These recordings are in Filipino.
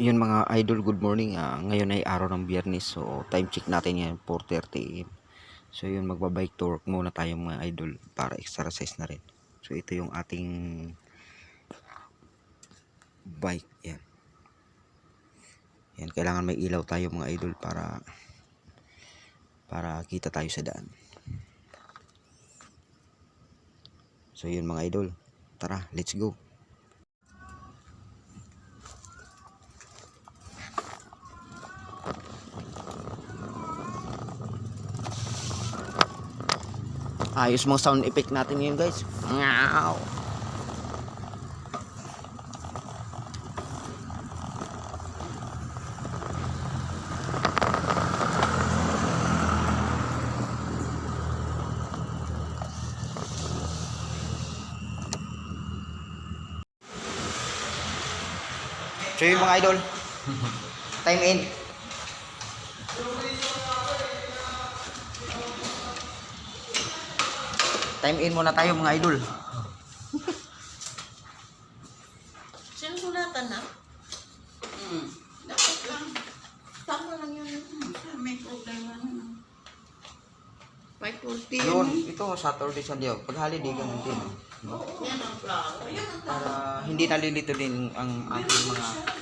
Yun mga idol, good morning. Ngayon ay araw ng Biyernes. So, time check natin yan, 4:30 AM. So, yun, magbabike to work muna tayo mga idol para exercise na rin. So, ito yung ating bike. Yan. Yan, kailangan may ilaw tayo mga idol para kita tayo sa daan. So, yun mga idol. Tara, let's go. Ayos mga sound effect natin ngayon guys. Ngaw. So yun mga idol. Time in. Time in muna tayo mga idol. Sinusulatan na? Dapat lang. Tama lang yun. May problema na. 5:40. Yun, ito Saturday Sunday. Pag holiday ganun din. Yan ang plano. Yan ang Para hindi nalilito din ang ating mga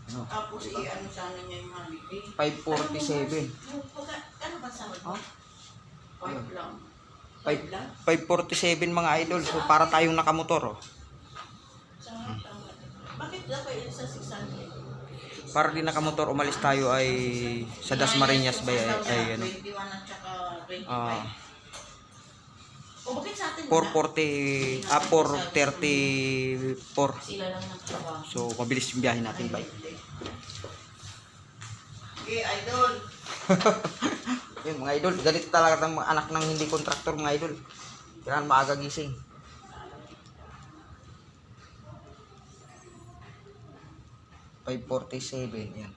ano, tapos i-ano sana niya yung holiday. 5:47. Ano ba sa Oh? 5 lang. 5:47 mga idol. So para tayong nakamotor. Oh. Bakit dapat yun sa 600? Para din nakamotor umalis tayo ay sa Dasmariñas ba ay ano. 21 at saka 25. O bakit sa atin 4:34. sila lang ng trabaho? So mabilis yung biyahe natin bike. Okay, idol. Yun mga idol, ganito talaga ng mga anak ng hindi kontraktor mga idol. Kailangan maaga gising. $5:47 yan.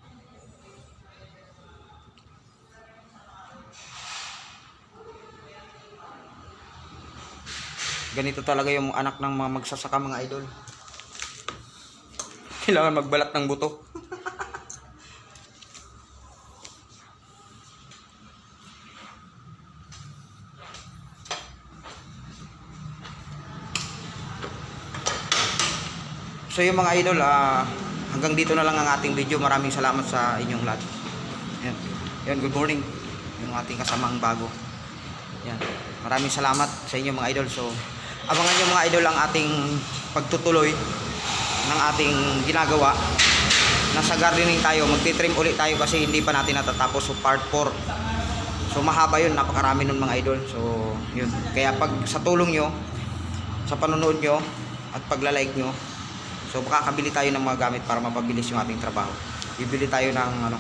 Ganito talaga yung anak ng mga magsasaka mga idol. Kailangan magbalat ng buto. So yung mga idol, hanggang dito na lang ang ating video. Maraming salamat sa inyong lahat. Yan. Yan, good morning. Yung ating kasamang bago. Yan. Maraming salamat sa inyo mga idol. So, abangan nyo mga idol ang ating pagtutuloy ng ating ginagawa. Nasa gardening tayo. Magtitrim ulit tayo kasi hindi pa natin natatapos. So, part 4. So, mahaba yun. Napakarami nun mga idol. So, yun. Kaya pag sa tulong nyo, sa panonood nyo, at paglalike nyo, so makakabili tayo ng mga gamit para mapabilis yung ating trabaho. Bibili tayo ng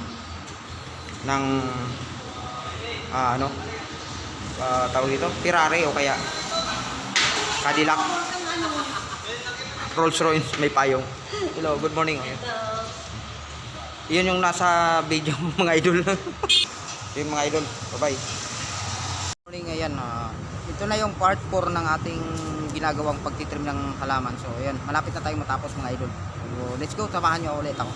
tawag dito, Ferrari o kaya Cadillac, Rolls Royce, may payong. Hello, good morning. Iyon yung nasa video mga idol. Yung mga idol, bye-bye. Good morning, ayan. Ito na yung part 4 ng ating ginagawang pagtitrim ng halaman. So ayan, malapit na tayong matapos mga idol. So let's go, samahan nyo ulit ako.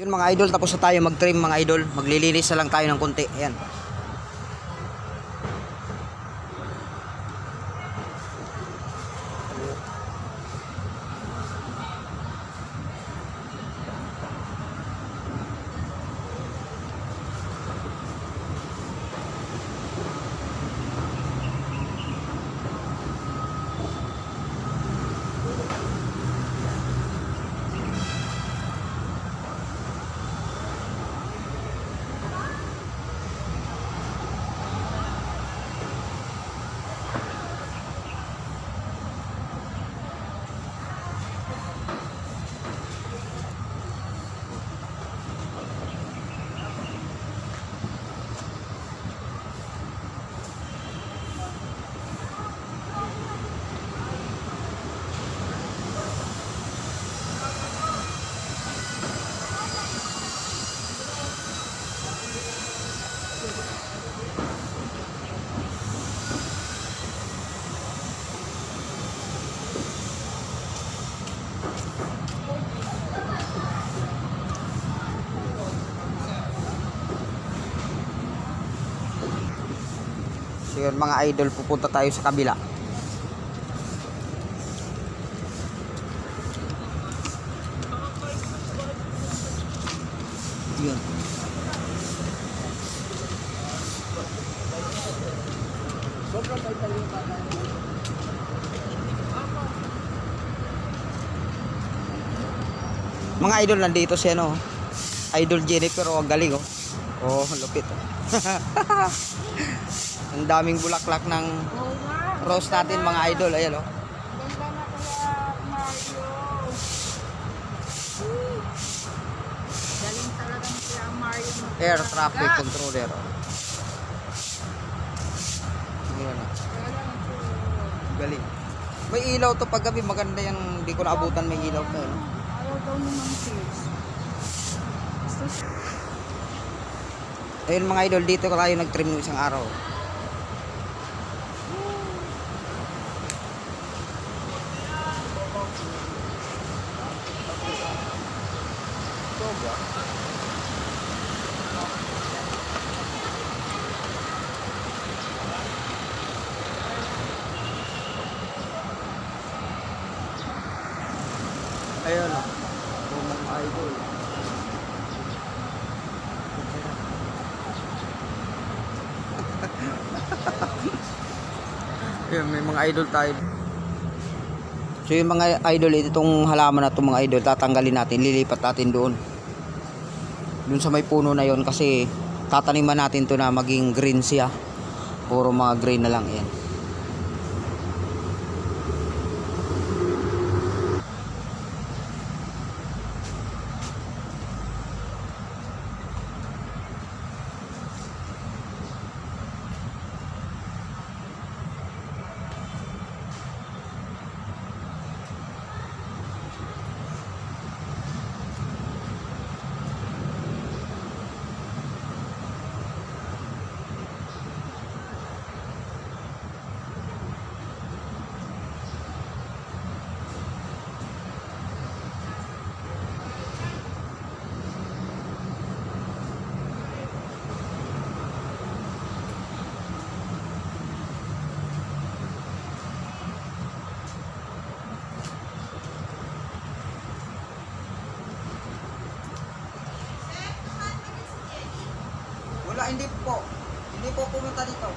Yun mga idol, tapos na tayo mag-trim mga idol. Maglilinis na lang tayo ng konti. Ayan. So yun mga idol, pupunta tayo sa kabila. Yun. Mga idol, nandito si ano, Idol Jennifer, oh, ang galing oh. Oh, lupit oh. Ang daming bulaklak ng Oo nga. rose natin mga idol, ayan oh. Ganda na kaya, Mario. Galing talagang sila, Mario. Air traffic controller oh. Ayan oh. Galing. May ilaw to pag gabi, maganda yan, hindi ko naabutan may ilaw to. No? Ayaw daw naman kids. Ayun mga idol, dito tayo nag-trim ng isang araw. Ayun o. Mga idol. Ayun, may mga idol tayo. So yung mga idol, itong halaman na itong mga idol, tatanggalin natin, lilipat natin doon. Doon sa may puno na yon kasi tataniman natin to na maging green siya. Puro mga green na lang yan. Wala, hindi po. Hindi po pumunta dito.